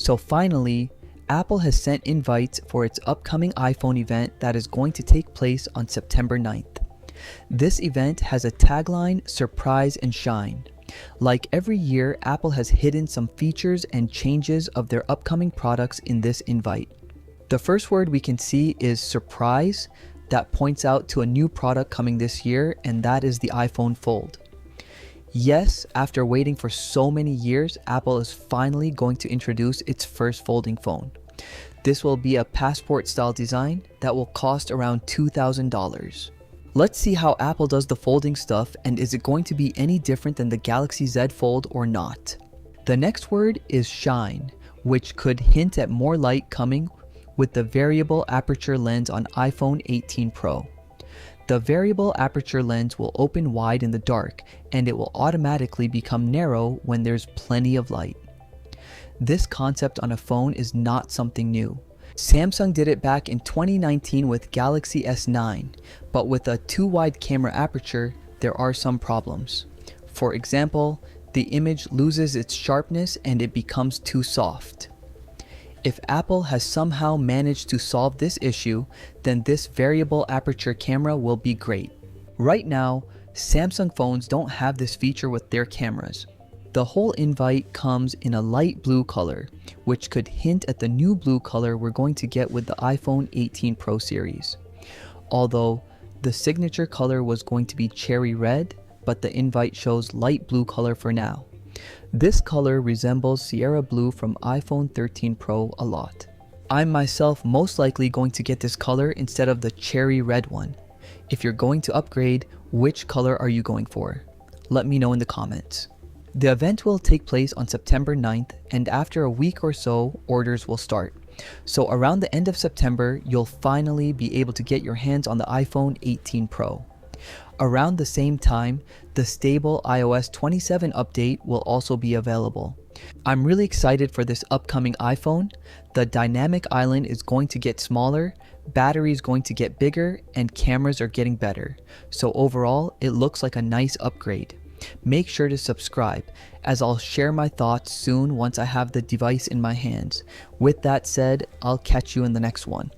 So finally, Apple has sent invites for its upcoming iPhone event that is going to take place on September 9th. This event has a tagline, "Surprise and Shine." Like every year, Apple has hidden some features and changes of their upcoming products in this invite. The first word we can see is surprise. That points out to a new product coming this year, and that is the iPhone Fold. Yes, after waiting for so many years, Apple is finally going to introduce its first folding phone. This will be a passport style design that will cost around $2,000. Let's see how Apple does the folding stuff, and is it going to be any different than the Galaxy Z Fold or not? The next word is shine, which could hint at more light coming with the variable aperture lens on iPhone 18 Pro. The variable aperture lens will open wide in the dark, and it will automatically become narrow when there's plenty of light. This concept on a phone is not something new. Samsung did it back in 2019 with Galaxy S9, but with a too wide camera aperture, there are some problems. For example, the image loses its sharpness and it becomes too soft. If Apple has somehow managed to solve this issue, then this variable aperture camera will be great. Right now, Samsung phones don't have this feature with their cameras. The whole invite comes in a light blue color, which could hint at the new blue color we're going to get with the iPhone 18 Pro series. Although the signature color was going to be cherry red, but the invite shows light blue color for now. This color resembles Sierra Blue from iPhone 13 Pro a lot. I'm myself most likely going to get this color instead of the cherry red one. If you're going to upgrade, which color are you going for? Let me know in the comments. The event will take place on September 9th, and after a week or so, orders will start. So around the end of September, you'll finally be able to get your hands on the iPhone 18 Pro. Around the same time, the stable iOS 27 update will also be available. I'm really excited for this upcoming iPhone. The dynamic island is going to get smaller, battery is going to get bigger, and cameras are getting better. So overall, it looks like a nice upgrade. Make sure to subscribe, as I'll share my thoughts soon once I have the device in my hands. With that said, I'll catch you in the next one.